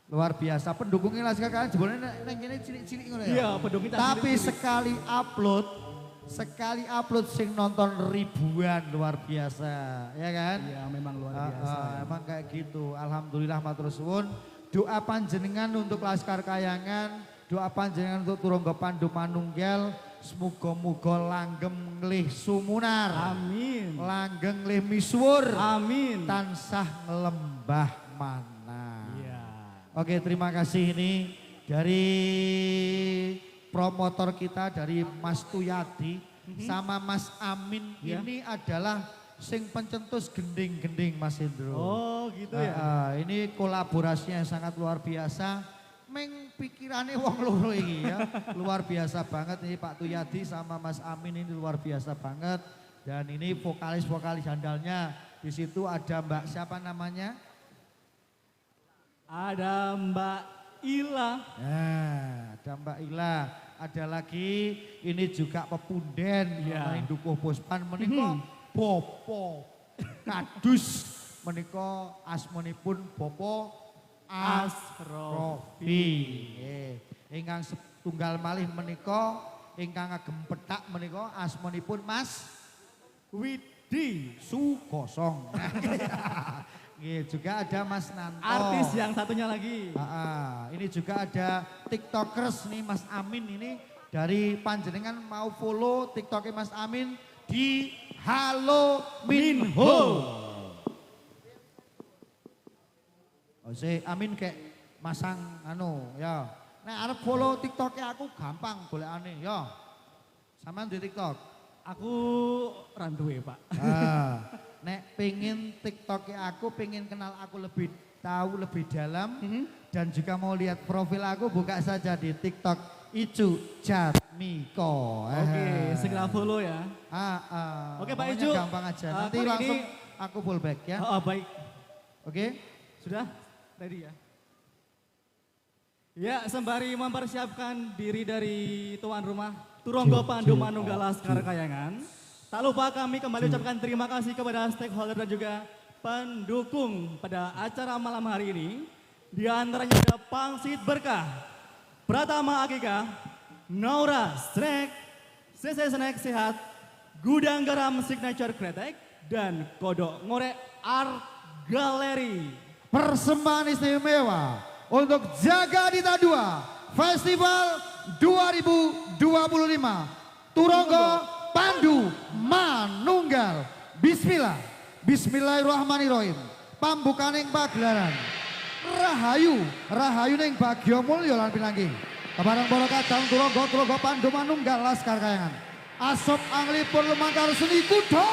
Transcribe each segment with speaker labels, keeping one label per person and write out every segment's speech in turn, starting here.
Speaker 1: Luar biasa pendukungnya Laskar kalian sebenarnya neng ini cilik-cilik ngono ya.
Speaker 2: Iya, pendukung
Speaker 1: tapi sekali upload sing nonton ribuan luar biasa, ya kan?
Speaker 2: Iya, memang luar biasa.
Speaker 1: Emang kayak gitu. Alhamdulillah matur suwun. Doa panjenengan untuk Laskar Kayangan, doa panjenengan untuk Turangga Pandu Manunggal, semoga-moga langgeng nglih sumunar.
Speaker 2: Amin.
Speaker 1: Langgeng nglih misuwur.
Speaker 2: Amin.
Speaker 1: Tansah nglembah mana.
Speaker 2: Iya.
Speaker 1: Oke, terima kasih ini dari promotor kita dari Mas Tuyadi sama Mas Amin.
Speaker 2: Ya.
Speaker 1: Ini adalah sing pencetus gending-gending Mas Hendro.
Speaker 2: Oh gitu ya.
Speaker 1: Ini kolaborasinya sangat luar biasa. Meng pikirannya wong loro ini ya. Luar biasa banget ini Pak Tuyadi sama Mas Amin ini luar biasa banget. Dan ini vokalis-vokalis handalnya. Di situ ada Mbak siapa namanya?
Speaker 2: Ada Mbak Ila.
Speaker 1: Nah, ada Mbak Ila. Ada lagi ini juga pepunden.
Speaker 2: Ya.
Speaker 1: Dukuh Puspan menika Bopo Kadus menika asmanipun Bopo Asrofi. Ingkang setunggal malih menika ingkang agem petak menika asmanipun Mas Widi Sukosong. Juga ada Mas Nanto.
Speaker 2: Artis yang satunya lagi.
Speaker 1: Ini juga ada TikTokers nih Mas Amin ini dari panjenengan mau follow TikToknya Mas Amin di Halo Minho. Amin kayak masang ya. Nah arep follow TikToknya aku gampang golekane ya. Sampean di TikTok.
Speaker 2: Aku randuwe Pak.
Speaker 1: Nek pengen TikToknya aku, pengen kenal aku lebih tahu lebih dalam dan juga mau lihat profil aku buka saja di TikTok Icu Jatmiko.
Speaker 2: Oke, segera follow ya. Oke Pak Icu.
Speaker 1: Gampang aja. Nanti langsung aku full back ya.
Speaker 2: Baik.
Speaker 1: Oke.
Speaker 2: Sudah ready ya? Ya, sembari mempersiapkan diri dari tuan rumah Turangga Pandu Manunggal Laskar Kayangan. Tak lupa kami kembali ucapkan terima kasih kepada stakeholder dan juga pendukung pada acara malam hari ini. Di antaranya ada Pangsit Berkah, Pratama Akika, Naura Snack, CC Snack Sehat, Gudang Garam Signature Kretek, dan Kodok Ngorek Art Gallery.
Speaker 1: Persembahan istimewa untuk Jagadita 2 Festival 2025 Turangga Pandu Manunggal. Bismillahirrahmanirrahim. Pambukaning pagelaran Rahayu ning bagya mulya lan pinanggih. Kebareng para kadang Turangga Pandu Manunggal Laskar Kayangan. Asop anglipun lumangkar seni kuda.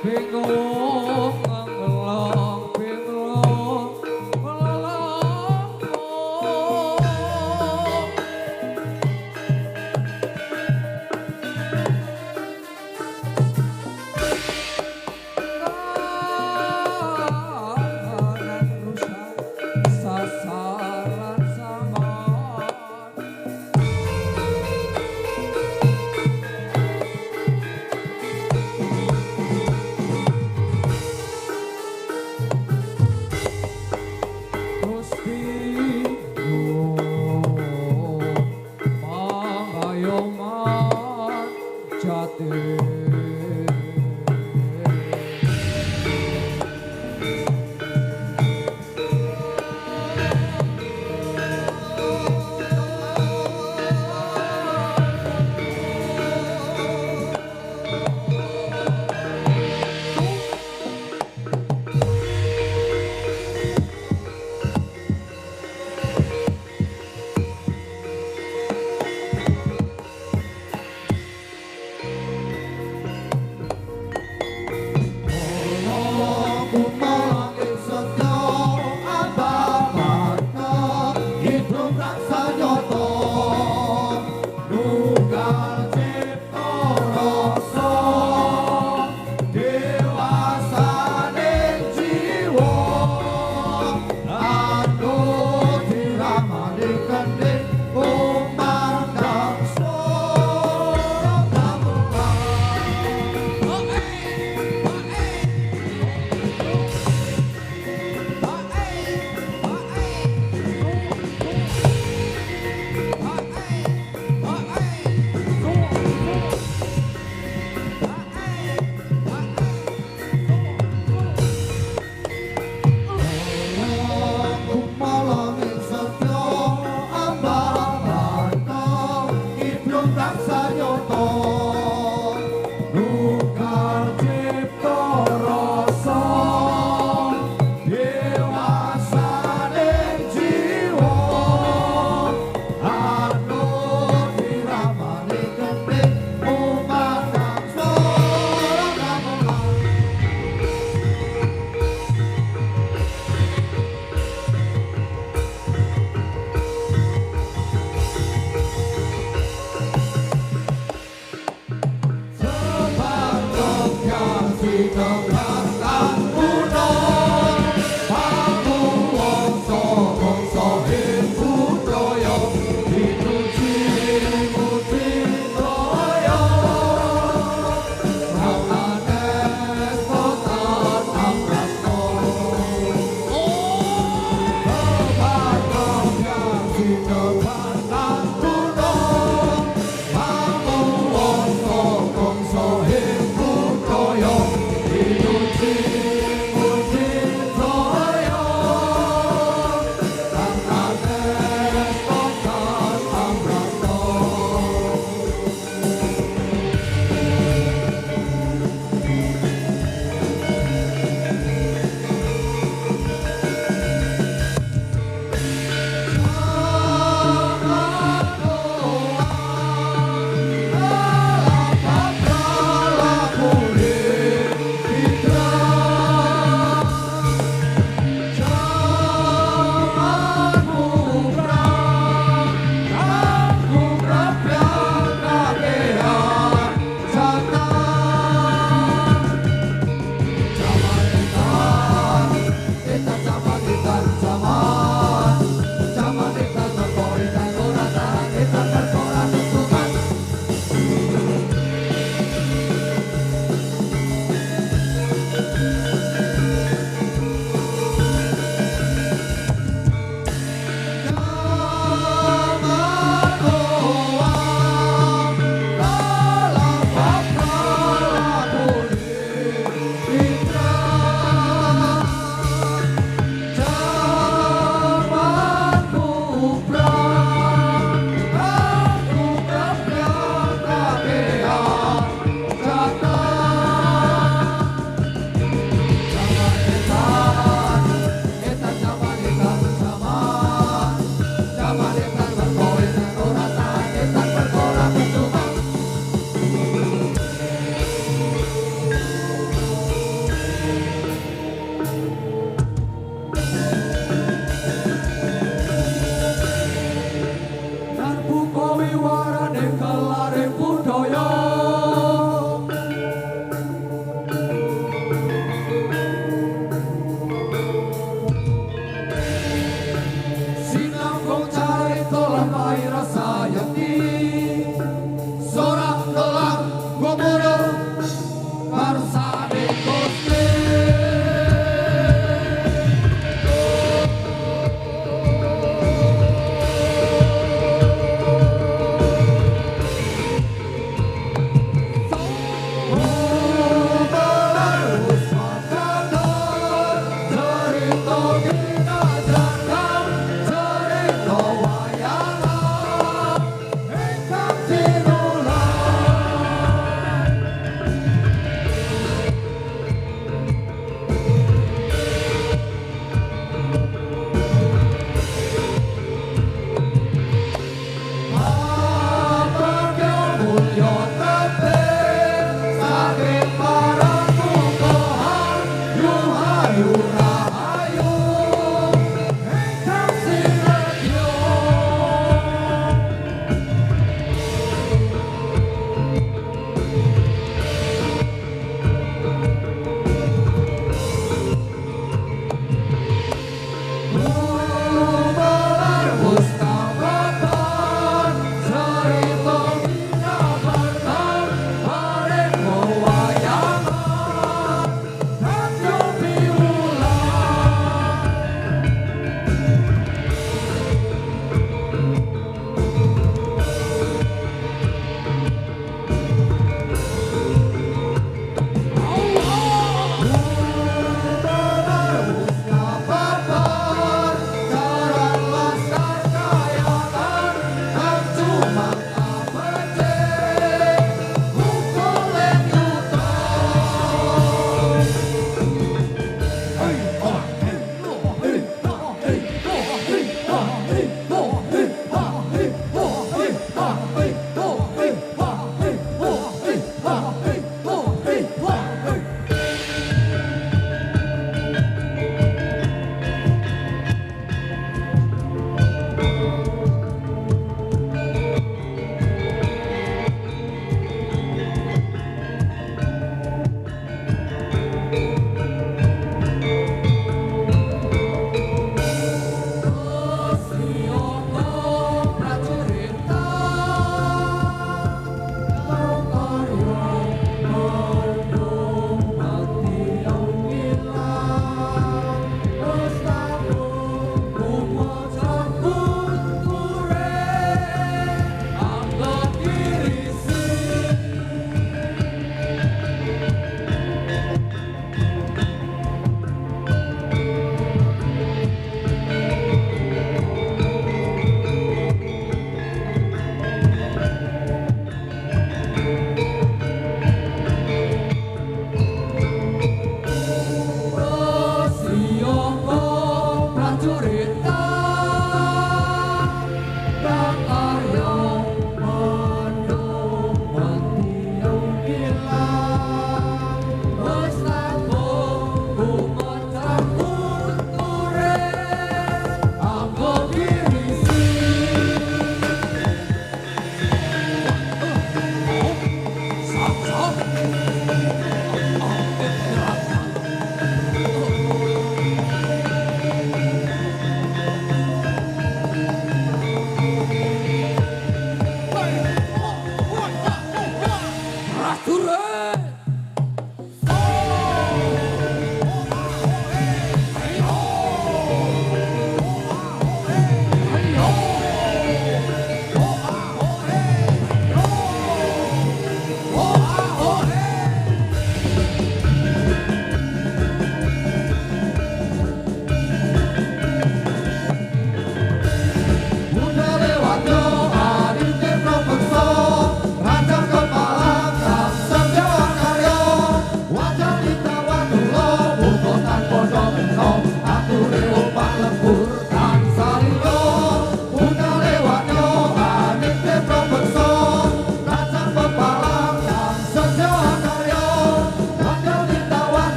Speaker 3: bingung ngelong bingung ngelong kahanan rusak sasaran zaman Gusti yo pangayoman jati Hidup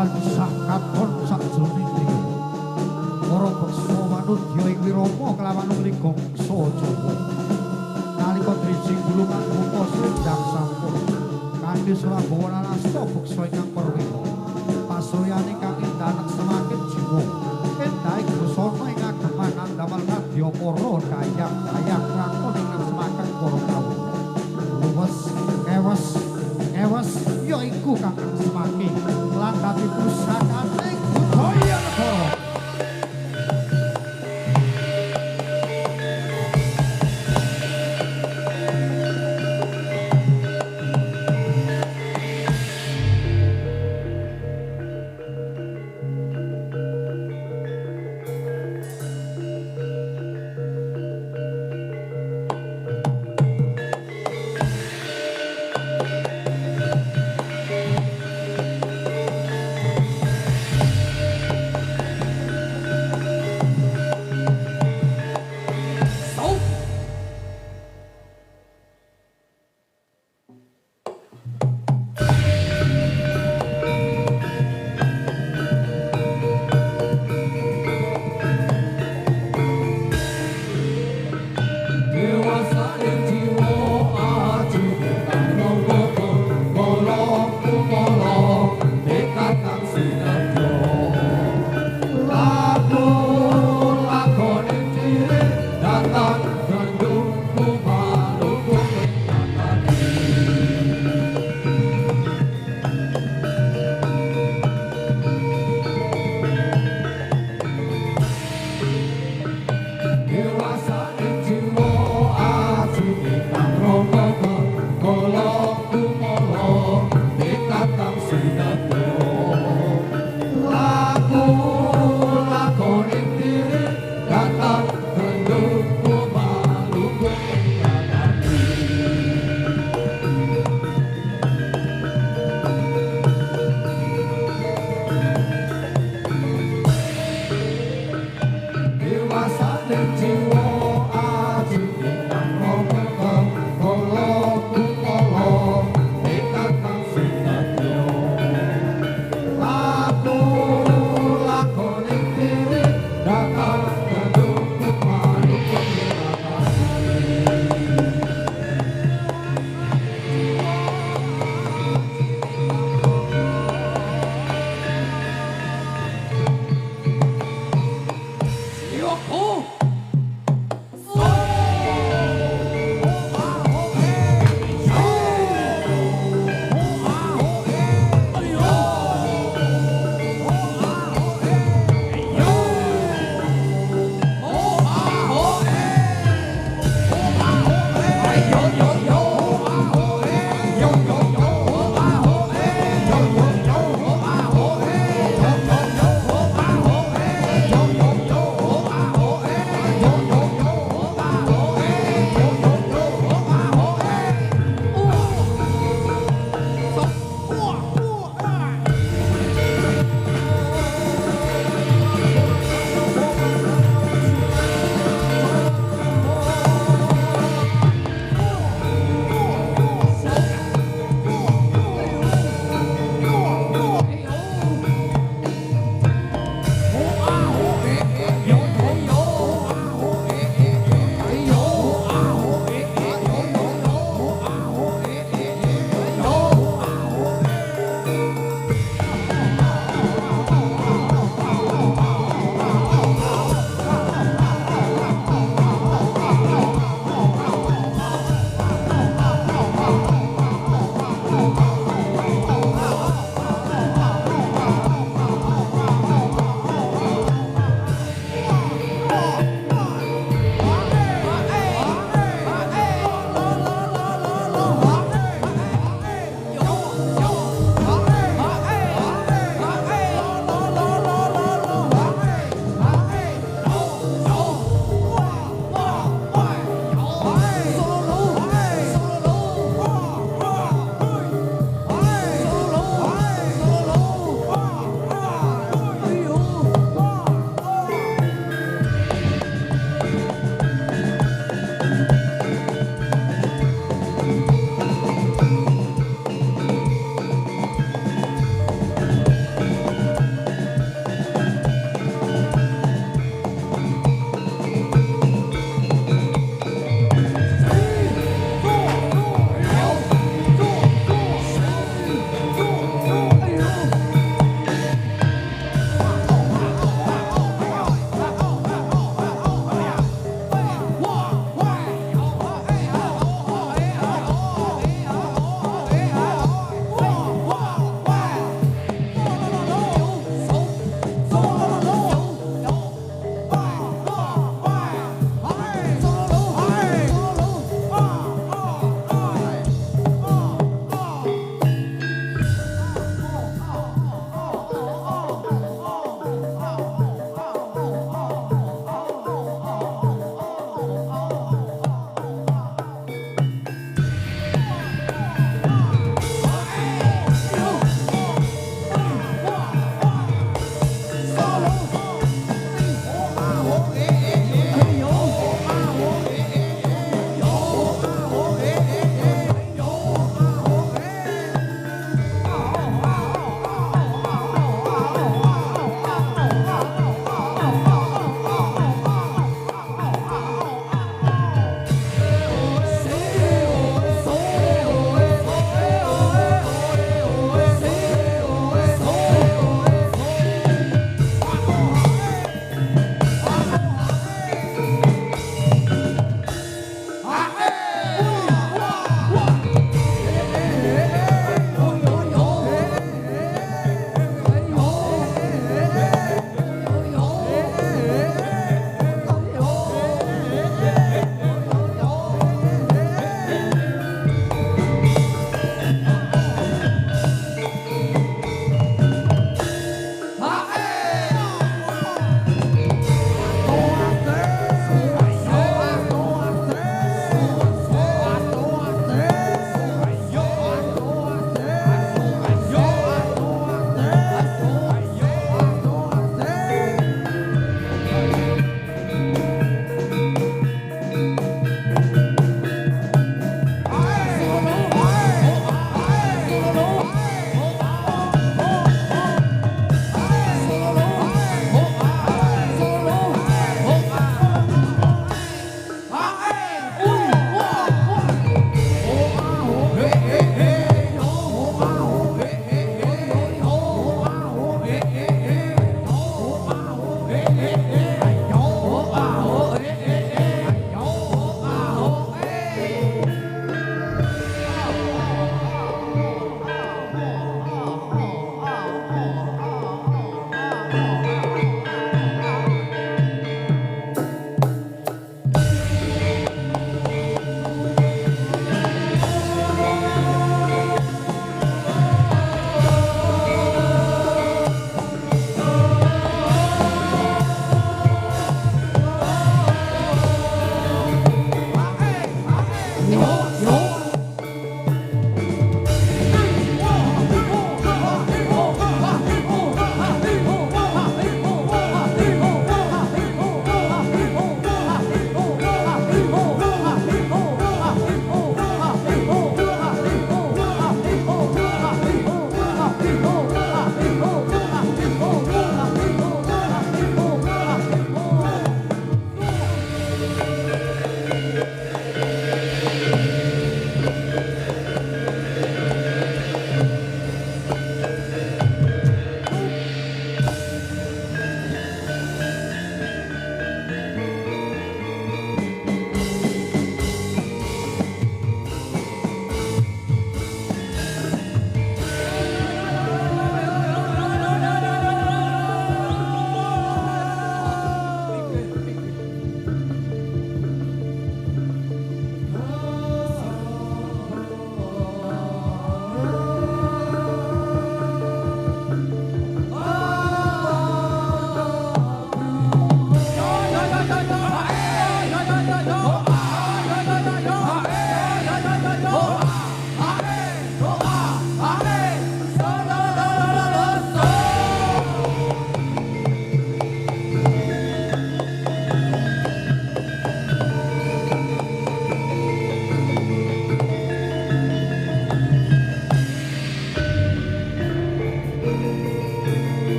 Speaker 1: tansah katon sakjroning diri. Para beksa manungsa ing wirama kelawan mrigung Jawa. Nalika driji gulungan buka sendang sampun. Kanthi Surabaya nasta beksa ingkang perwira. Pasuryaning kang indanek semakin jiwa. Endahe busana ing ageman andamel kadya para dayang-dayang prakon ingkang semaken para kawula. Luwes kewes ya iku kang semaki lan dadi pusakaning budaya negara.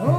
Speaker 1: Oh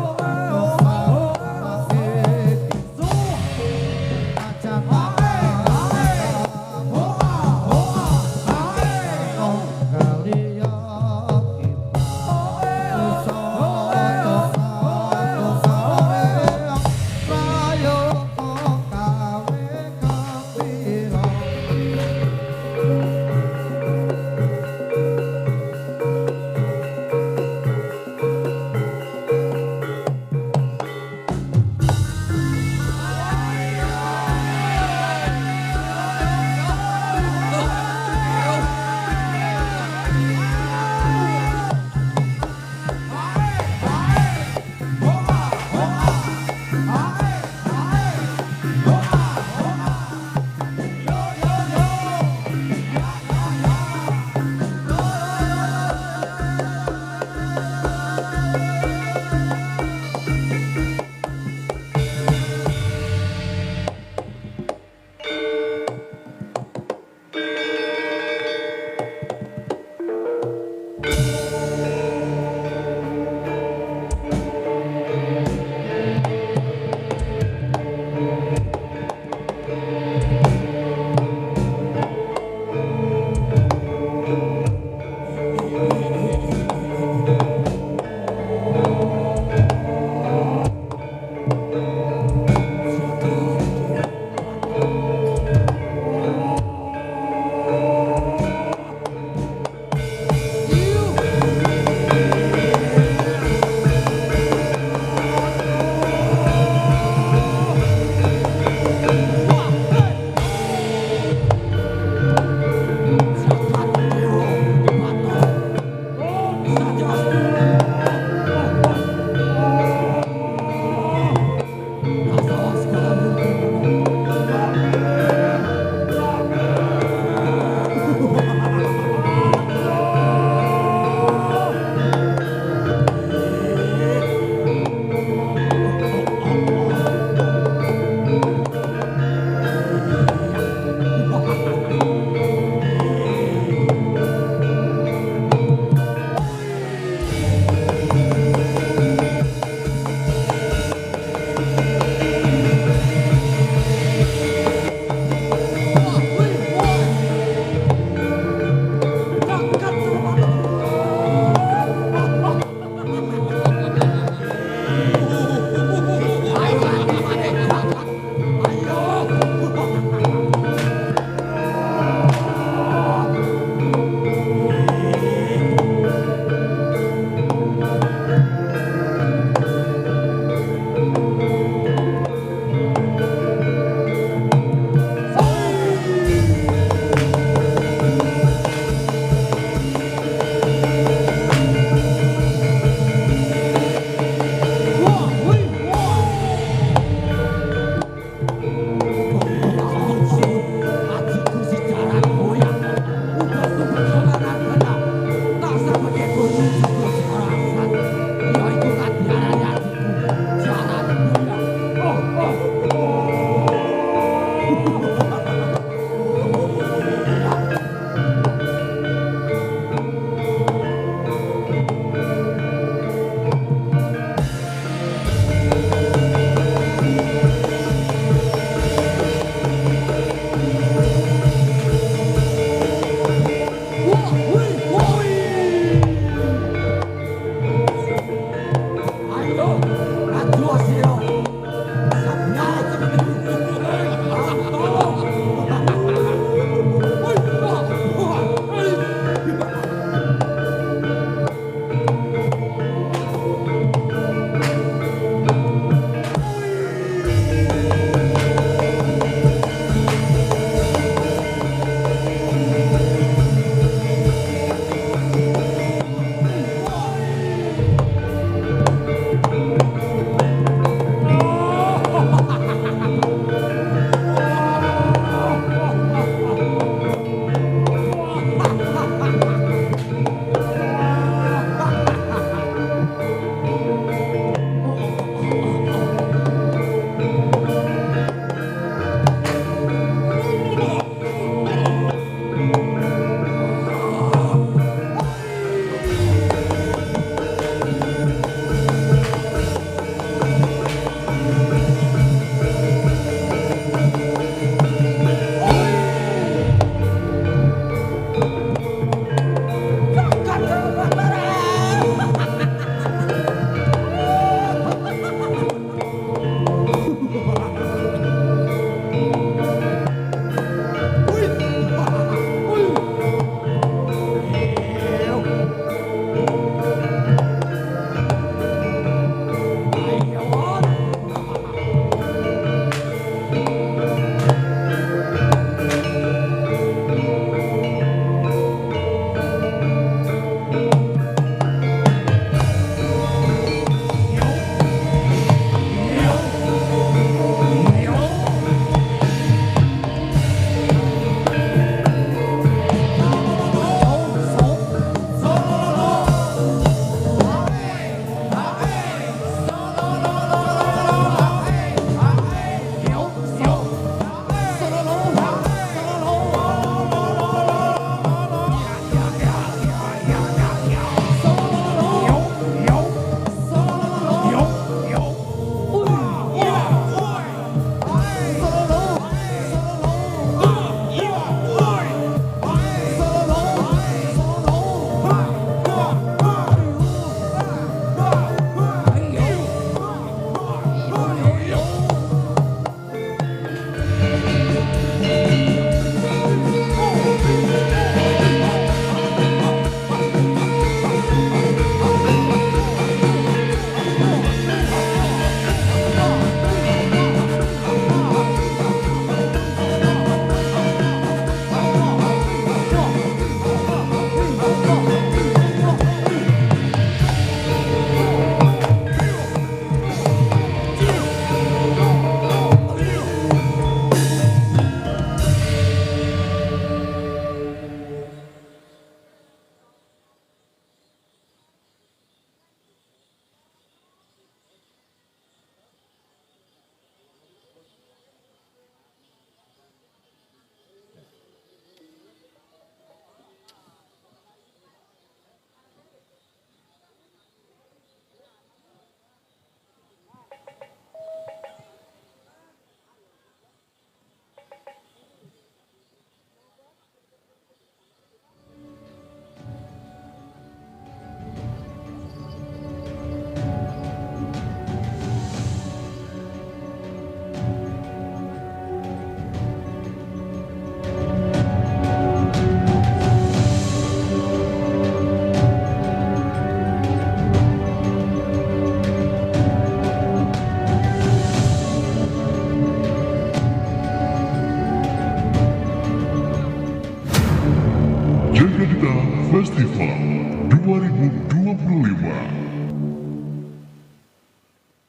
Speaker 4: Festival 2025.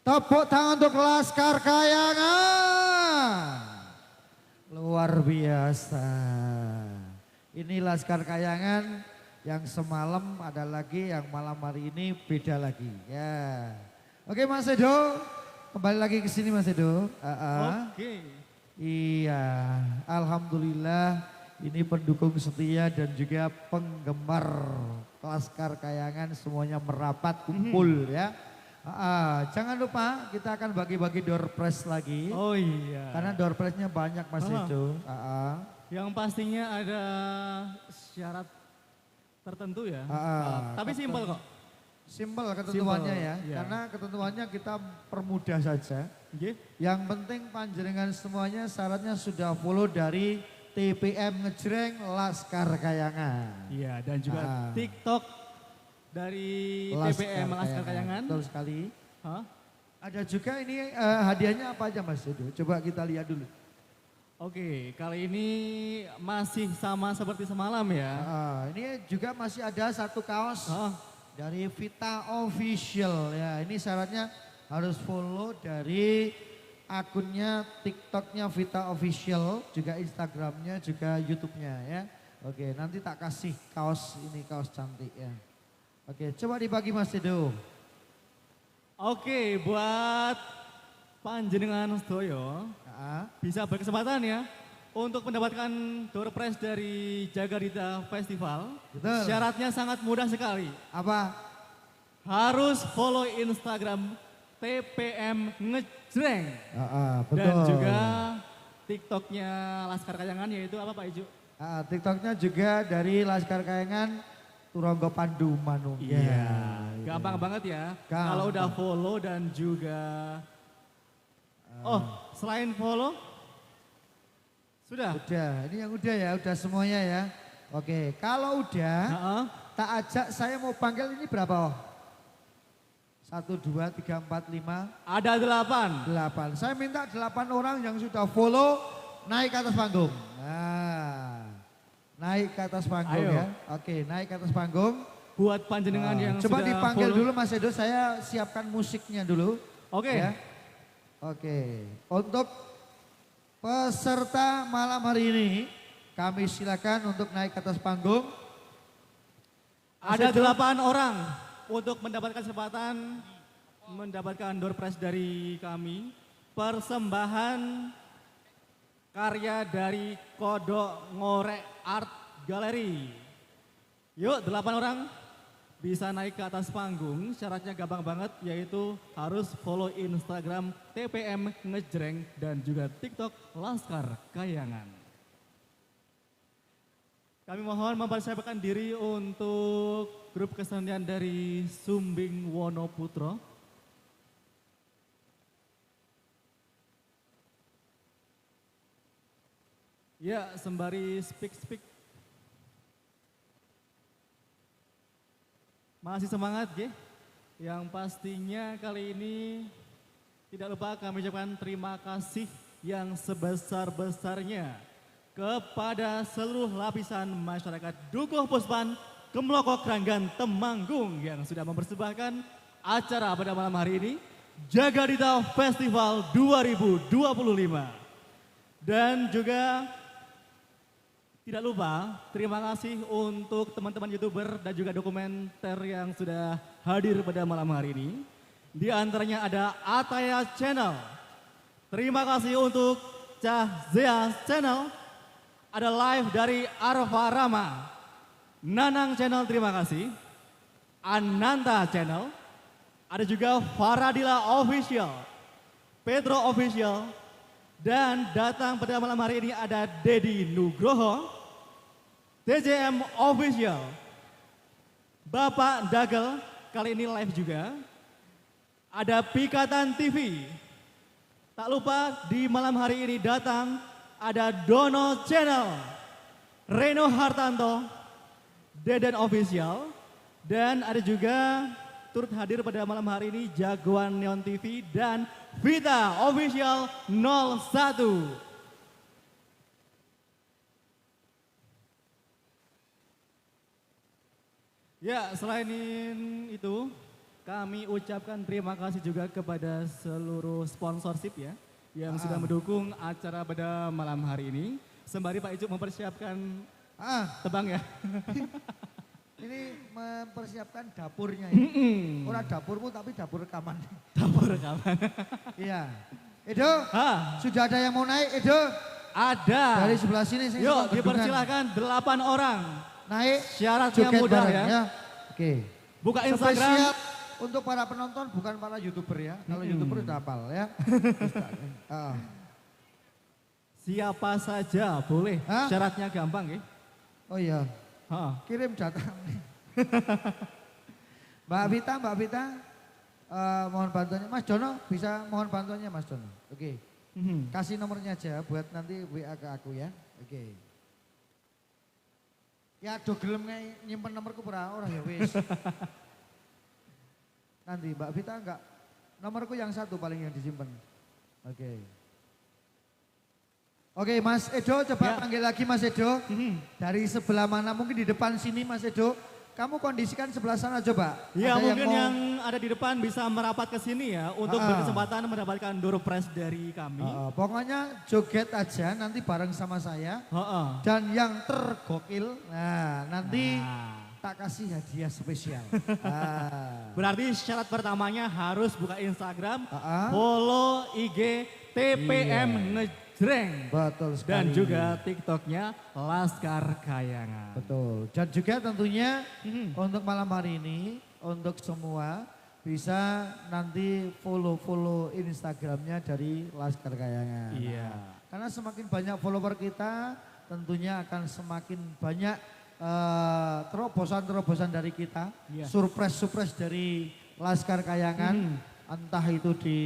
Speaker 1: Tepuk tangan untuk Laskar Kayangan. Luar biasa. Ini Laskar Kayangan yang semalam, ada lagi yang malam hari ini beda lagi. Ya. Oke Mas Edo, kembali lagi ke sini Mas Edo.
Speaker 2: Oke.
Speaker 1: Iya, alhamdulillah ini pendukung setia dan juga penggemar Laskar Kayangan semuanya merapat kumpul ya. Jangan lupa kita akan bagi-bagi door prize lagi.
Speaker 2: Oh iya.
Speaker 1: Karena door prize-nya banyak Mas Edo.
Speaker 2: Yang pastinya ada syarat tertentu ya. Tapi simpel kok.
Speaker 1: Simpel ketentuannya
Speaker 2: Simple,
Speaker 1: ya.
Speaker 2: iya.
Speaker 1: Karena ketentuannya kita permudah saja.
Speaker 2: Oke.
Speaker 1: Yang penting panjenengan semuanya syaratnya sudah follow dari TPM Ngejreng Laskar Kayangan.
Speaker 2: Iya, dan juga TikTok dari TPM Laskar Kayangan.
Speaker 1: Betul sekali.
Speaker 2: Hah?
Speaker 1: Ada juga ini hadiahnya apa aja Mas Edo? Coba kita lihat dulu.
Speaker 2: Oke, kali ini masih sama seperti semalam ya.
Speaker 1: Ini juga masih ada satu kaos dari Vita Official ya. Ini syaratnya harus follow dari akunnya TikToknya Vita Official, juga Instagramnya, juga YouTube-nya ya. Oke, nanti tak kasih kaos ini, kaos cantik ya. Oke, coba dibagi Mas Edo.
Speaker 2: Oke, buat panjenengan Stoyo bisa berkesempatan ya untuk mendapatkan door prize dari Jagarita Festival.
Speaker 1: Betul.
Speaker 2: Syaratnya sangat mudah sekali.
Speaker 1: Apa?
Speaker 2: Harus follow Instagram TPM Ngejreng.
Speaker 1: Betul.
Speaker 2: Dan juga TikToknya Laskar Kayangan, yaitu apa Pak Ijo?
Speaker 1: TikToknya juga dari Laskar Kayangan Turonggo Pandu Manunggal.
Speaker 2: Iya, gampang banget ya.
Speaker 1: Gampang.
Speaker 2: Kalau udah follow dan juga selain follow sudah.
Speaker 1: Udah, ini yang udah ya, udah semuanya ya. Oke, kalau udah tak ajak, saya mau panggil ini berapa? 1, 2, 3, 4, 5.
Speaker 2: Ada 8.
Speaker 1: 8. Saya minta 8 orang yang sudah follow naik ke atas panggung. Nah, naik ke atas panggung.
Speaker 2: Ayo.
Speaker 1: Ya. Oke, naik ke atas panggung.
Speaker 2: Buat panjenengan yang
Speaker 1: coba
Speaker 2: sudah
Speaker 1: dipanggil
Speaker 2: follow.
Speaker 1: dulu Mas Edo, saya siapkan musiknya dulu.
Speaker 2: Oke.
Speaker 1: Ya. Oke, untuk peserta malam hari ini kami silakan untuk naik ke atas panggung.
Speaker 2: Ada 8 orang untuk mendapatkan kesempatan mendapatkan door prize dari kami. Persembahan karya dari Kodok Ngorek Art Gallery. Yuk 8 orang bisa naik ke atas panggung. Syaratnya gampang banget, yaitu harus follow Instagram TPM Ngejreng dan juga TikTok Laskar Kayangan. Kami mohon mempersiapkan diri untuk grup kesenian dari Sumbing Wonoputro. Ya, sembari speak. Masih semangat ya. Yang pastinya kali ini tidak lupa kami ucapkan terima kasih yang sebesar-besarnya kepada seluruh lapisan masyarakat Dukuh Puspan, Kemloko Kranggan, Temanggung yang sudah mempersembahkan acara pada malam hari ini Jagarita Festival 2025. Dan juga tidak lupa, terima kasih untuk teman-teman YouTuber dan juga dokumenter yang sudah hadir pada malam hari ini. Di antaranya ada Ataya Channel. Terima kasih untuk Cahzea Channel. Ada live dari Arfa Rama. Nanang Channel, terima kasih. Ananta Channel. Ada juga Faradila Official. Pedro Official. Dan datang pada malam hari ini ada Dedi Nugroho. TJM Official, Bapak Dagel, kali ini live juga. Ada Pikatan TV. Tak lupa di malam hari ini datang ada Dono Channel, Reno Hartanto, Deden Official. Dan ada juga turut hadir pada malam hari ini Jagoan Neon TV dan Vita Official 01. Ya, selain itu, kami ucapkan terima kasih juga kepada seluruh sponsorship ya yang sudah mendukung acara pada malam hari ini. Sembari Pak Icuk mempersiapkan tebang ya.
Speaker 1: Ini mempersiapkan dapurnya ini. Orang dapurmu tapi dapur rekaman.
Speaker 2: Dapur rekaman.
Speaker 1: Iya. Edo, sudah ada yang mau naik Edo?
Speaker 2: Ada.
Speaker 1: Dari sebelah sini.
Speaker 2: Yuk dipersilakan 8 orang.
Speaker 1: Naik.
Speaker 2: Syaratnya
Speaker 1: joget
Speaker 2: mudah
Speaker 1: bareng,
Speaker 2: ya.
Speaker 1: Oke.
Speaker 2: Buka Instagram.
Speaker 1: Spesial untuk para penonton bukan para YouTuber ya. Kalau YouTuber udah hafal ya.
Speaker 2: Siapa saja boleh. Syaratnya gampang ya.
Speaker 1: Oh iya. Kirim data. Mbak Vita, mohon bantuannya. Mas Dono bisa mohon bantuannya Mas Dono. Oke. Kasih nomornya aja buat nanti WA ke aku ya. Oke. Ya do gelem nyimpen nomorku ora ya wis. Nanti Mbak Vita enggak. Nomorku yang satu paling yang disimpan. Oke. Oke Mas Edo coba panggil lagi Mas Edo. Dari sebelah mana mungkin di depan sini Mas Edo. Kamu kondisikan sebelah sana coba.
Speaker 2: Ya mungkin yang ada di depan bisa merapat ke sini ya untuk berkesempatan mendapatkan door prize dari kami.
Speaker 1: Pokoknya joget aja nanti bareng sama saya. Dan yang tergokil, nah nanti tak kasih hadiah spesial.
Speaker 2: Berarti syarat pertamanya harus buka Instagram, follow IG TPM Ngejreng.
Speaker 1: Betul sekali.
Speaker 2: Dan juga TikToknya Laskar Kayangan.
Speaker 1: Betul. Dan juga tentunya untuk malam hari ini, untuk semua bisa nanti follow Instagramnya dari Laskar Kayangan.
Speaker 2: Iya.
Speaker 1: Karena semakin banyak follower kita, tentunya akan semakin banyak terobosan-terobosan dari kita. Surprise dari Laskar Kayangan. Entah itu di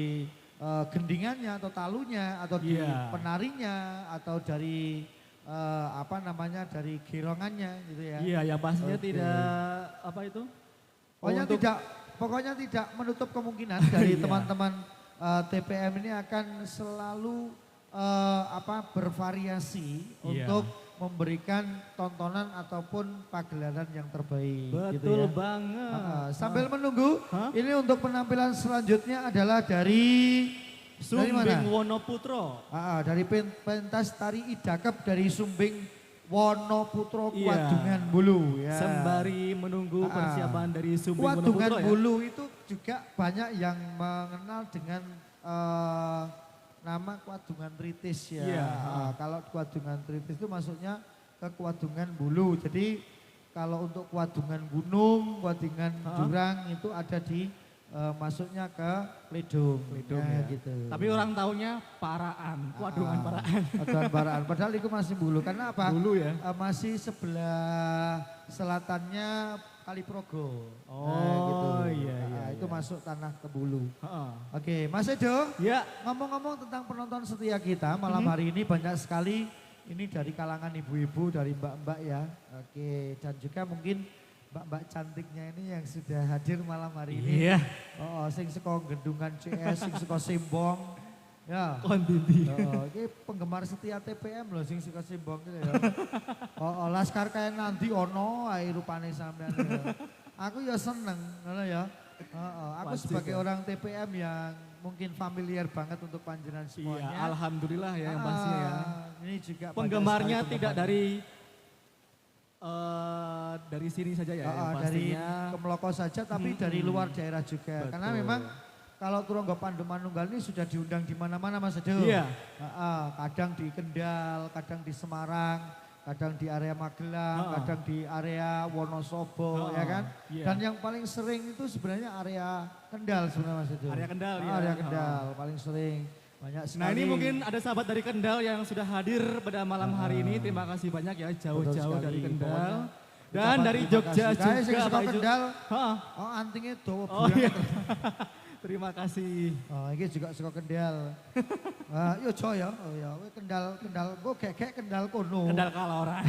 Speaker 1: gendingannya atau talunya atau di penarinya atau dari dari girongannya gitu ya.
Speaker 2: Iya, yang pastinya tidak apa itu?
Speaker 1: Pokoknya tidak menutup kemungkinan dari teman-teman TPM ini akan selalu bervariasi untuk memberikan tontonan ataupun pagelaran yang terbaik.
Speaker 2: Betul
Speaker 1: gitu ya.
Speaker 2: banget.
Speaker 1: Sambil menunggu, ini untuk penampilan selanjutnya adalah dari
Speaker 2: Sumbing Wonoputro.
Speaker 1: Dari pentas tari idakep dari Sumbing Wonoputro Kuadungan Bulu. Ya.
Speaker 2: Sembari menunggu persiapan dari Sumbing
Speaker 1: Kuadungan
Speaker 2: Wonoputro ya.
Speaker 1: Bulu itu juga banyak yang mengenal dengan nama Kuadungan Tritis ya. Kalau Kuadungan Tritis itu maksudnya ke Kuadungan Bulu. Jadi kalau untuk Kuadungan Gunung, Kuadungan Jurang itu ada di masuknya ke Pledum ya. Gitu.
Speaker 2: Tapi orang taunya Paraan, Kuadungan Paraan.
Speaker 1: Kuadungan Paraan, padahal itu masih Bulu. Karena apa?
Speaker 2: Bulu ya?
Speaker 1: Masih sebelah selatannya Kaliprogo.
Speaker 2: Gitu. Iya.
Speaker 1: Itu masuk tanah ke Bulu. Oke, Mas Edo.
Speaker 2: Ya.
Speaker 1: Ngomong-ngomong tentang penonton setia kita malam hari ini banyak sekali. Ini dari kalangan ibu-ibu, dari mbak-mbak ya. Oke, dan juga mungkin mbak-mbak cantiknya ini yang sudah hadir malam hari ini.
Speaker 2: Iya.
Speaker 1: Sing seko Gendungan CS, sing seko Simbong. Ya.
Speaker 2: Kondisi.
Speaker 1: Ini penggemar setia TPM loh sing seko Simbong gitu ya. Laskar Kayangan nanti ono ae rupane sampean. Aku ya seneng ngono ya. Aku sebagai orang TPM yang mungkin familiar banget untuk panjenengan semuanya.
Speaker 2: Iya, alhamdulillah ya yang pasti ya.
Speaker 1: Ini juga
Speaker 2: penggemarnya tidak dari sini saja ya.
Speaker 1: Dari Kemeloko saja tapi dari luar daerah juga. Betul. Karena memang kalau Turangga Pandu Manunggal ini sudah diundang di mana-mana Mas Edo.
Speaker 2: Iya.
Speaker 1: Kadang di Kendal, kadang di Semarang, kadang di area Magelang, kadang di area Wonosobo ya kan. Iya. Dan yang paling sering itu sebenarnya area Kendal sebenarnya Mas Edo.
Speaker 2: Area Kendal ya.
Speaker 1: Area Kendal paling sering. Banyak sekali.
Speaker 2: Nah ini mungkin ada sahabat dari Kendal yang sudah hadir pada malam hari ini. Terima kasih banyak ya jauh-jauh dari Kendal. Dan dari Jogja juga Pak
Speaker 1: Kendal. Antingnya dowo
Speaker 2: Terima kasih.
Speaker 1: Ini juga suka Kendal. Yo Joyo, Kendal, gue kayak Kendal kono.
Speaker 2: Kendal Kaloran.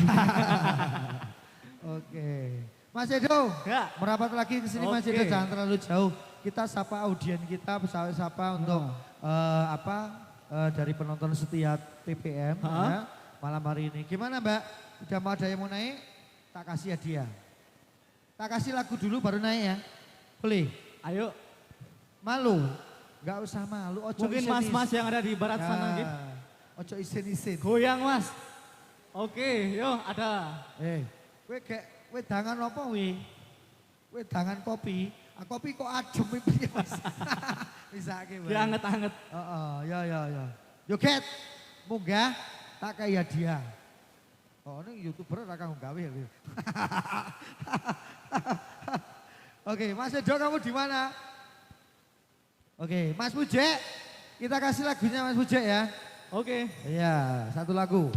Speaker 1: Oke. Mas Edo, merapat lagi ke sini Mas Edo, jangan terlalu jauh. Kita sapa audien kita, sapa untuk dari penonton setia TPM ya, malam hari ini. Gimana Mbak? Udah mau ada yang mau naik? Tak kasih hadiah. Tak kasih lagu dulu baru naik ya. Boleh?
Speaker 2: Ayo,
Speaker 1: Malu? Gak usah malu. Ojo
Speaker 2: mungkin
Speaker 1: isin-isin.
Speaker 2: mas-mas yang ada di barat sana gitu.
Speaker 1: Ojo isin-isin.
Speaker 2: Goyang mas. Oke, yo ada.
Speaker 1: Kowe dangan apa wi? Kowe dangan kopi. Kopi kok adem iki Mas. Misake wae.
Speaker 2: Dia anget-anget.
Speaker 1: Ya. Yo Ket. Munggah tak kaya dia. Oh, ini YouTuber ora kanggo gawe ya. Oke, Mas Edo kamu di mana? Oke, Mas Pujek. Kita kasih lagunya Mas Pujek ya.
Speaker 2: Oke.
Speaker 1: Iya, satu lagu.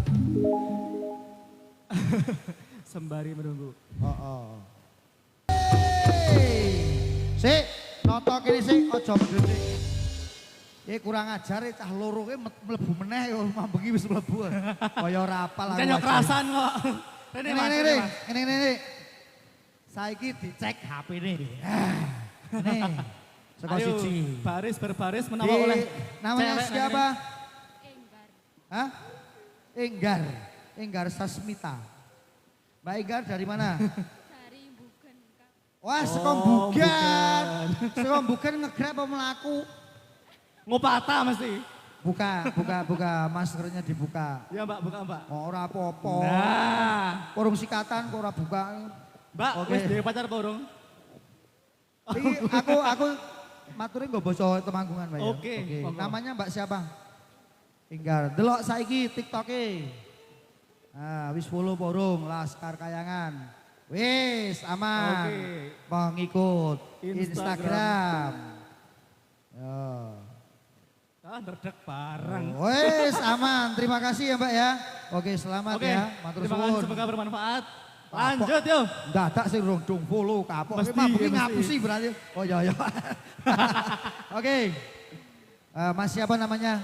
Speaker 2: Sembari menunggu.
Speaker 1: Sik, noto kene sik aja mendhetik. Kurang ajar cah loro ki mlebu meneh mambengi wis mlebu. Kaya ora apal aku.
Speaker 2: Kayaknya kerasan kok.
Speaker 1: Ini. Saiki dicek HP-ne. Nih. Saka
Speaker 2: Ayo,
Speaker 1: siji.
Speaker 2: baris berbaris menawa oleh
Speaker 1: namanya
Speaker 2: cewek
Speaker 1: siapa?
Speaker 4: Enggar.
Speaker 1: Hah? Enggar Sasmita. Mbak Enggar dari mana?
Speaker 4: Dari Buken, Kak.
Speaker 1: Wah,
Speaker 2: Oh,
Speaker 1: sekombukan. Sekombukan nge-grab apa melaku?
Speaker 2: ngopata mesti.
Speaker 1: Buka, maskernya dibuka.
Speaker 2: Ya mbak, buka mbak.
Speaker 1: Oh, ora apa-apa.
Speaker 2: Nah,
Speaker 1: Kurung sikatan kok ora buka.
Speaker 2: mbak,
Speaker 1: Oke.
Speaker 2: wis dhewe pacar apa urung?
Speaker 1: Iki aku maturin nggo basa Temanggungan, Mbak ya.
Speaker 2: Oke, monggo.
Speaker 1: Namanya Mbak siapa? Enggar. Delok saiki TikTok-e. Nah, wis follow porong Laskar Kayangan. Wis aman.
Speaker 2: Oke.
Speaker 1: Pengikut
Speaker 2: Instagram.
Speaker 1: Instagram. Yo.
Speaker 2: Ndredeg bareng.
Speaker 1: Wis aman. Terima kasih ya, Mbak ya. Oke, selamat
Speaker 2: Oke,
Speaker 1: ya. Matur
Speaker 2: terima kasih,
Speaker 1: suwun.
Speaker 2: semoga bermanfaat. Lanjut yuk.
Speaker 1: Dadak sing rong dong follow kapok.
Speaker 2: Mesti,
Speaker 1: Mesti
Speaker 2: mesti.
Speaker 1: ngapusi berarti. Oh ya. Oke. Mas siapa namanya?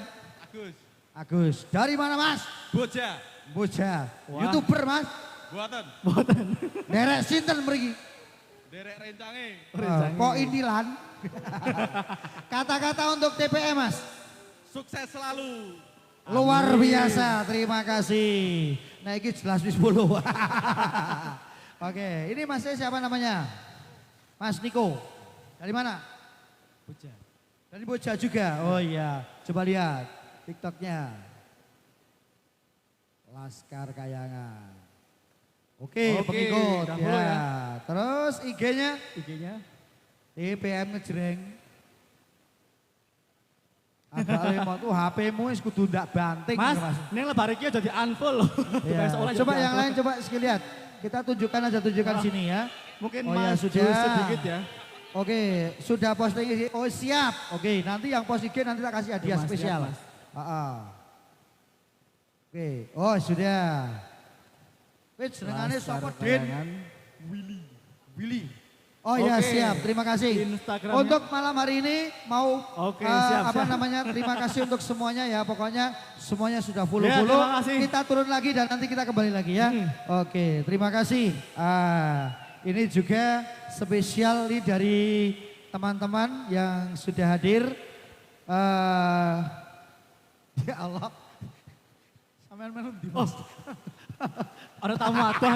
Speaker 1: Agus. Dari mana Mas?
Speaker 5: Boja,
Speaker 1: Boja.
Speaker 2: Wah.
Speaker 1: YouTuber Mas.
Speaker 5: buatan,
Speaker 1: Derek sinten mriki?
Speaker 5: derek rencange,
Speaker 1: Kok indilan? Kata-kata untuk TPM Mas.
Speaker 5: sukses selalu.
Speaker 1: Luar biasa, terima kasih. Nah ini jelas wis 10. Oke, ini Masnya siapa namanya? Mas Niko. Dari mana?
Speaker 2: Boja.
Speaker 1: Dari Boja juga. Oh iya, coba lihat TikToknya. Laskar Kayangan. Oke,
Speaker 2: Oke,
Speaker 1: pengikut
Speaker 2: udah follow ya.
Speaker 1: Terus IG-nya
Speaker 2: IG-nya.
Speaker 1: TPM ngejreng. Abang mau tuh HP-mu wis kudu ndak banting
Speaker 2: Mas,
Speaker 1: Mas.
Speaker 2: ini lebar iki aja di unfollow.
Speaker 1: Iya.
Speaker 2: Besok oleh
Speaker 1: Coba
Speaker 2: jadi
Speaker 1: yang
Speaker 2: unfollow.
Speaker 1: lain coba sekali lihat. Kita tunjukkan sini ya.
Speaker 2: Mungkin
Speaker 1: Oh ya,
Speaker 2: maju
Speaker 1: sudah.
Speaker 2: sedikit ya.
Speaker 1: Oke, sudah posting IG. Oh siap. Oke, nanti yang post IG nanti tak kasih hadiah
Speaker 2: Mas, siap,
Speaker 1: spesial.
Speaker 2: Mas.
Speaker 1: Oke, oh sudah. Wait, senengannya
Speaker 2: Laskar
Speaker 1: siapa Din?
Speaker 2: Kayangan.
Speaker 1: Willy. Oh ya
Speaker 2: Oke.
Speaker 1: siap, terima kasih.
Speaker 2: Instagramnya.
Speaker 1: Untuk malam hari ini mau
Speaker 2: Oke, siap,
Speaker 1: apa
Speaker 2: siap.
Speaker 1: namanya? Terima kasih untuk semuanya ya. Pokoknya semuanya sudah
Speaker 2: Ya,
Speaker 1: follow-follow.
Speaker 2: terima kasih.
Speaker 1: Kita turun lagi dan nanti kita kembali lagi ya. Oke, terima kasih. Ini juga spesial nih dari teman-teman yang sudah hadir. Ya Allah. Sampean melu ndi, Mas?
Speaker 2: Ada tamu atau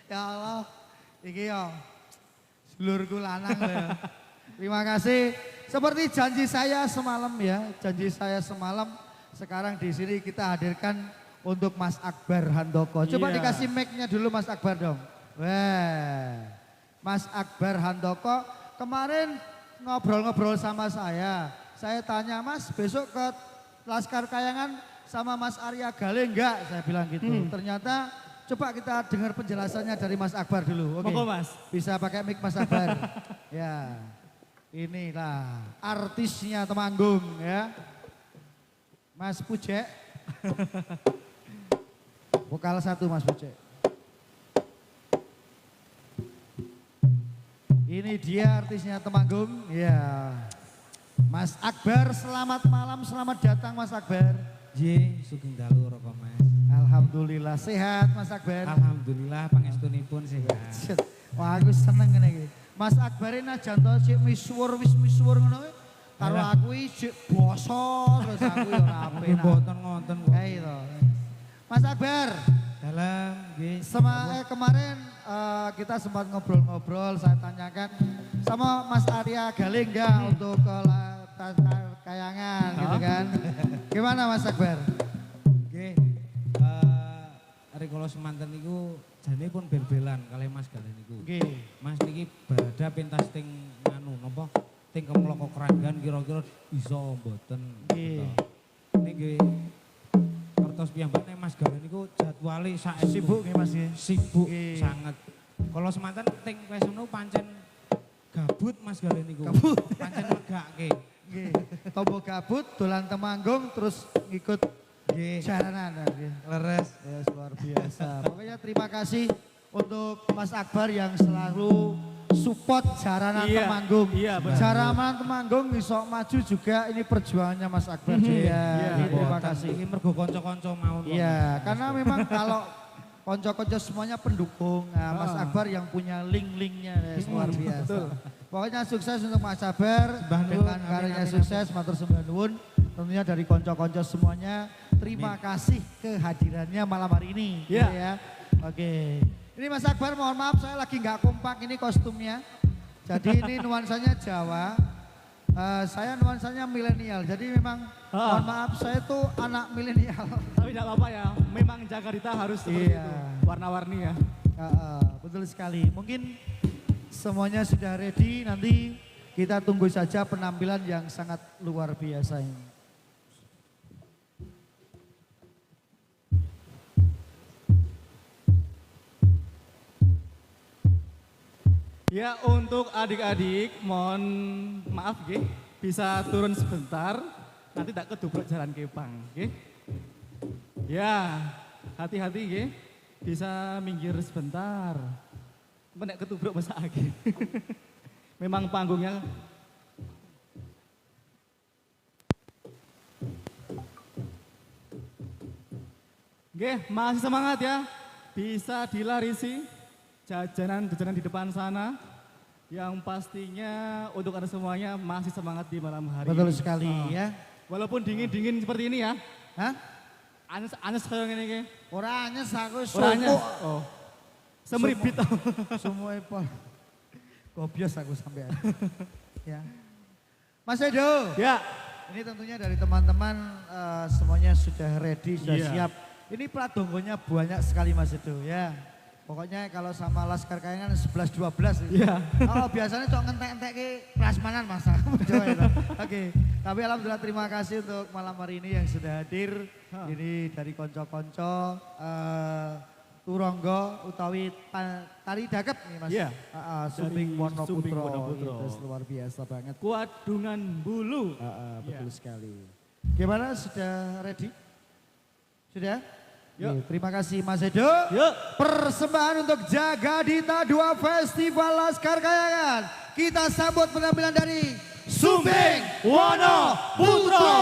Speaker 1: Ya Allah, iki ya sedulurku lanang ya. Terima kasih. Seperti janji saya semalam ya, janji saya semalam sekarang di sini kita hadirkan untuk Mas Akbar Handoko. Coba
Speaker 2: Iya.
Speaker 1: dikasih mic-nya dulu Mas Akbar dong. Wah, Mas Akbar Handoko kemarin ngobrol-ngobrol sama saya. Saya tanya Mas besok ke Laskar Kayangan sama Mas Arya Gale enggak? Saya bilang gitu. Ternyata coba kita dengar penjelasannya dari Mas Akbar dulu. Oke.
Speaker 2: Monggo Mas.
Speaker 1: Bisa pakai mic Mas Akbar. Ya. Inilah artisnya Temanggung ya. Mas Pujek. Vokal 1 Mas Pujek. Ini dia artisnya Temanggung. Ya. Mas Akbar, selamat malam, selamat datang Mas Akbar.
Speaker 6: J, sugeng dalu roko Mas.
Speaker 1: Alhamdulillah sehat Mas Akbar.
Speaker 6: Alhamdulillah pangestunipun sehat.
Speaker 1: Wah aku seneng ngene iki. Mas Akbar ini najan to sik misuwur ngono kuwi. Karo aku iki sik boso terus aku ya ora
Speaker 6: Nggih
Speaker 1: penak.
Speaker 6: mboten ngonten kok.
Speaker 1: Kae to. Mas Akbar,
Speaker 6: Dalam, nggih.
Speaker 1: Kemarin kita sempat ngobrol-ngobrol, saya tanyakan sama Mas Arya Galing ya untuk ke kayangan gitu kan. Gimana Mas Akbar?
Speaker 6: Nggih. Ari kula semanten niku jane pun bel-belan kalih Mas Galen niku.
Speaker 1: Nggih.
Speaker 6: Mas niki badha pentas ting nganu napa? Ting kemloko keranggan kira-kira bisa mboten.
Speaker 1: Nggih.
Speaker 6: Nggih. Kertos piyambakne Mas Galen niku jadwale sak
Speaker 1: Sibuk nggih Mas nggih.
Speaker 6: sibuk
Speaker 1: Nggih.
Speaker 6: sangat. Kalau semanten ting wesono pancen gabut Mas Galen niku.
Speaker 1: Gabut.
Speaker 6: Pancen megake.
Speaker 1: Nggih. Tombo gabut, dolan Temanggung terus ngikut
Speaker 6: Nggih.
Speaker 1: jaranan. Nggih.
Speaker 6: Leres.
Speaker 1: Ya, luar biasa. Pokoknya terima kasih untuk Mas Akbar yang selalu support jaranan
Speaker 2: Iya,
Speaker 1: Temanggung.
Speaker 2: iya, benar.
Speaker 1: Jaranan Temanggung bisa maju juga ini perjuangannya Mas Akbar.
Speaker 2: Iya,
Speaker 1: terima
Speaker 6: Mboten.
Speaker 1: kasih.
Speaker 6: Iki mergo kanca-kanca mawon. kok.
Speaker 1: Iya, karena memang kalau konco-konco semuanya pendukung. Nah, Mas Akbar yang punya link-linknya ya, luar biasa.
Speaker 2: Betul.
Speaker 1: Pokoknya sukses untuk Mas Akbar
Speaker 6: Sembah nuwun,
Speaker 1: dengan
Speaker 6: amin,
Speaker 1: karyanya
Speaker 6: amin,
Speaker 1: sukses, matur sembah nuwun. Tentunya dari konco-konco semuanya, terima kasih kehadirannya malam hari ini.
Speaker 2: Iya.
Speaker 1: Gitu ya. Oke. Ini Mas Akbar mohon maaf saya lagi nggak kompak ini kostumnya. Jadi ini nuansanya Jawa. Saya nuansanya milenial. Jadi memang mohon maaf saya tuh anak milenial.
Speaker 2: Tapi tidak apa-apa ya, memang Jakarta harus seperti
Speaker 1: Iya.
Speaker 2: itu. Warna-warni ya.
Speaker 1: Betul sekali. Mungkin semuanya sudah ready. Nanti kita tunggu saja penampilan yang sangat luar biasa ini.
Speaker 2: Ya untuk adik-adik mohon maaf ya, bisa turun sebentar, nanti tak kedubruk jalan Kepang. Ya, ya hati-hati ya, bisa minggir sebentar. Menek ketubruk masa lagi. Memang panggungnya Oke, masih semangat ya. Bisa dilarisi jajanan-jajanan di depan sana. Yang pastinya untuk Anda semuanya masih semangat di malam hari
Speaker 1: Betul
Speaker 2: ini.
Speaker 1: sekali ya.
Speaker 2: Walaupun dingin-dingin seperti ini ya.
Speaker 1: Hah?
Speaker 2: Anes kayak ini.
Speaker 1: Orangnya aku
Speaker 2: Orangnya.
Speaker 1: suku.
Speaker 2: Oh. Semeribit.
Speaker 1: Semua pol. Gobios aku sampai ya. Mas Edo.
Speaker 2: Ya.
Speaker 1: Ini tentunya dari teman-teman semuanya sudah ready, sudah
Speaker 2: Iya.
Speaker 1: siap. Ini pladonggonya banyak sekali Mas Edo ya. Pokoknya kalau sama Laskar Kayangan 11-12.
Speaker 2: Iya.
Speaker 1: Oh biasanya cok ngentek-entek ke prasmanan Mas. Oke. Tapi alhamdulillah terima kasih untuk malam hari ini yang sudah hadir. Ini dari konco-konco Turonggo utawi tari dagep nih Mas.
Speaker 2: Iya.
Speaker 1: Sumbing
Speaker 2: Dari
Speaker 1: Wonoputro.
Speaker 2: Sumbing Wonoputro.
Speaker 1: Itu luar biasa banget.
Speaker 2: Kuadungan bulu.
Speaker 1: Betul
Speaker 2: Iya.
Speaker 1: sekali. Gimana sudah ready? Sudah?
Speaker 2: Yuk.
Speaker 1: Oke, terima kasih Mas Edo.
Speaker 2: Yuk.
Speaker 1: Persembahan untuk Jagadita 2 Festival Laskar Kayangan. Kita sambut penampilan dari Sumbing Wono Putro.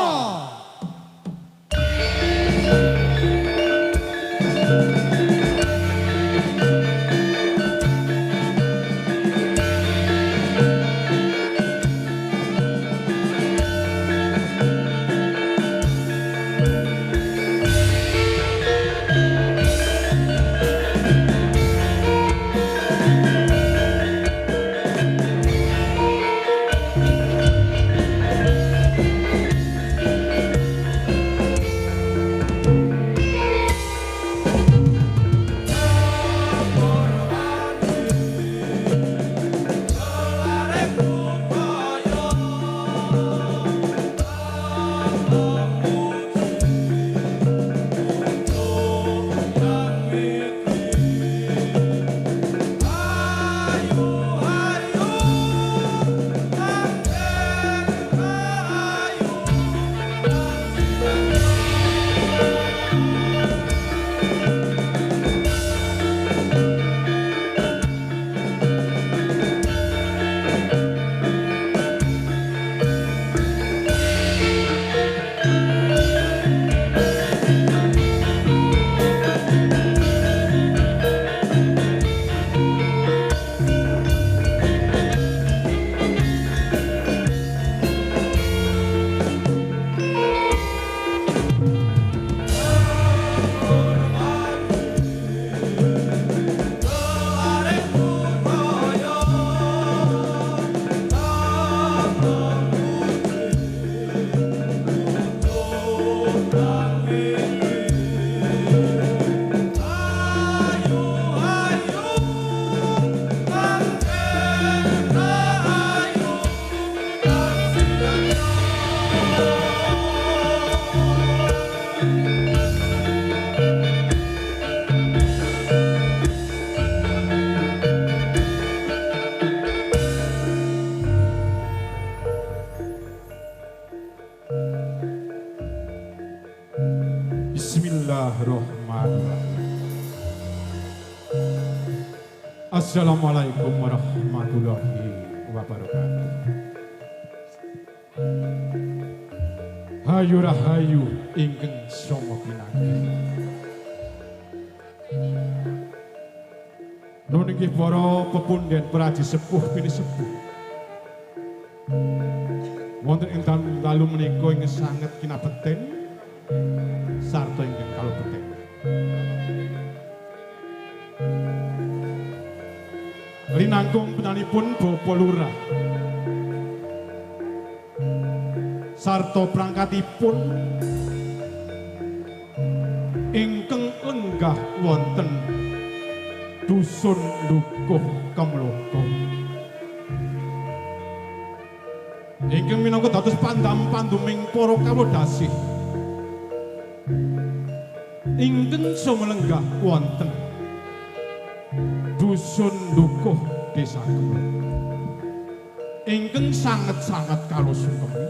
Speaker 7: Bismillahirrahmanirrahim. Assalamualaikum warahmatullahi wabarakatuh. Hayu rahayu ingkang sanga pinanggih. Nun inggih para pepundhen praji sepuh pini sepuh. Wonten ing dalu menika ingkang sanget kinabeten sarta ingkang kalebeten. Rinangkung penanipun Bapak Lurah sarta prangkatipun ingkang lenggah wonten dusun Dukuh Kamloka ingkang minangka dados pandam-panduming para kawedasih ingkang sumelenggah wonten dusun Dukuh Desa Kamloka ingkang sanget-sanget kala sukemi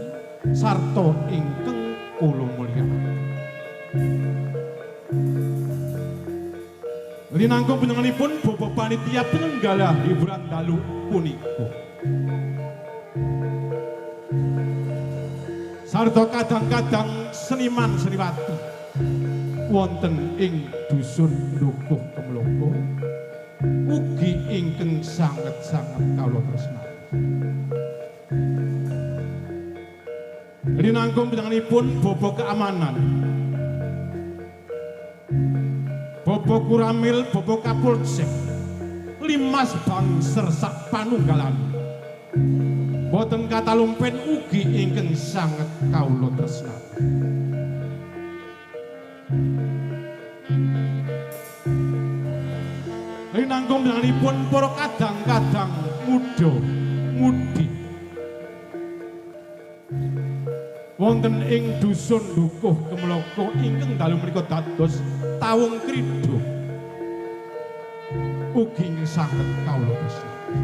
Speaker 7: sarta ingkang kula mulyakaken. Linangkung panjenenganipun Bapak Panitia Penyelenggara hiburan dalu punika sarta kadang-kadang seniman seniwati wonten ing dusun Dukuh Kamloka ugi ingkang sanget-sanget kawula tresnani. Rinangkung panjenenganipun Bapak Keamanan, Bapak Kuramil, Bapak Kapolsek, Limas Bangser sak panunggalan. Boten katalumpen ugi ingkang sanget kawula tresnani. Rinangkung panjenenganipun para kadang-kadang muda mudi wonten ing dusun Dukuh Kamloka ingkang dalu menika dados tawung krida ugi saged kawula tresnani.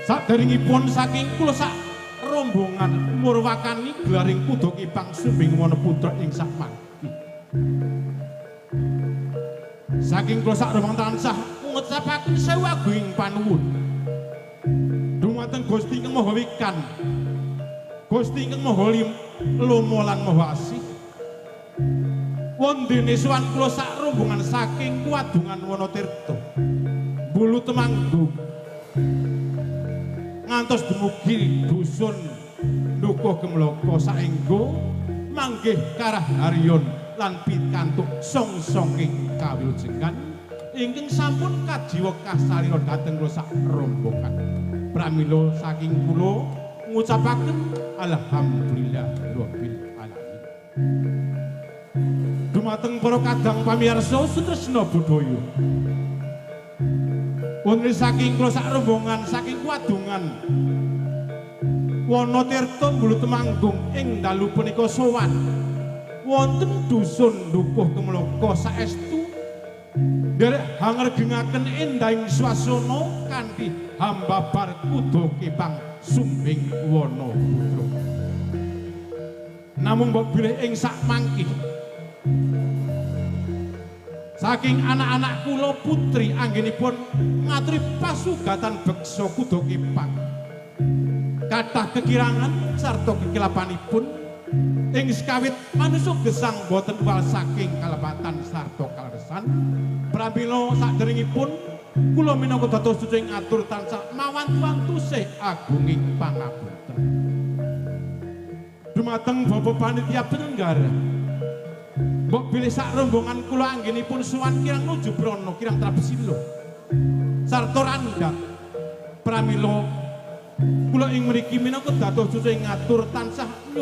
Speaker 7: Saderengipun saking kula sak rombongan murwakani gelaring kuda kipang sumbing wana putra ing sak mangki. Saking kula sak rombongan tansah ngucapaken sewu agunging panuwun dumateng Gusti ingkang Maha Wikan, Gusti ingkang Maha Lomo lan Maha Asih. Wondene sowan kula sak rombongan saking Kuwadungan Wonotirta, Bulu Temanggung ngantos dumugi dusun Dukuh Kamloka saengga manggih karah haryon lan pikantuk song-songing kawilujengan ingkang sampun kajiwa kasarira dhateng kula sak rombongan. Pramila saking kula ngucapaken alhamdulillahirabbil alamin. Dumateng para kadang pamirsa sutresna budaya. Wonten saking kula sak rombongan saking Kuwadungan Wonotirta Bulu Temanggung ing dalu punika sowan wonten dusun Dukuh Kamloka saestu derek hangregengaken endahing swasana kanthi hambabar kuda kipang sumbing wana putra. Namung mbok bilih ing sak mangki saking anak-anak kula putri anggenipun ngaturi pasugatan beksa kuda kipang kathah kekirangan sarta kekilapanipun ing sekawit manungsa gesang boten wal saking kalepatan sarta kaleresan. Pramila saderengipun kula minangka dados cucuing atur tansah mawan-wantu sih agunging pangapunten dumateng Bapak Panitia Penyelenggara. Mbok bilih sak rombongan kula anggenipun sowan kirang nuju Brana kirang Trabesila sarta randhak. Pramila kula ing mriki minangka dados cucuing atur tansah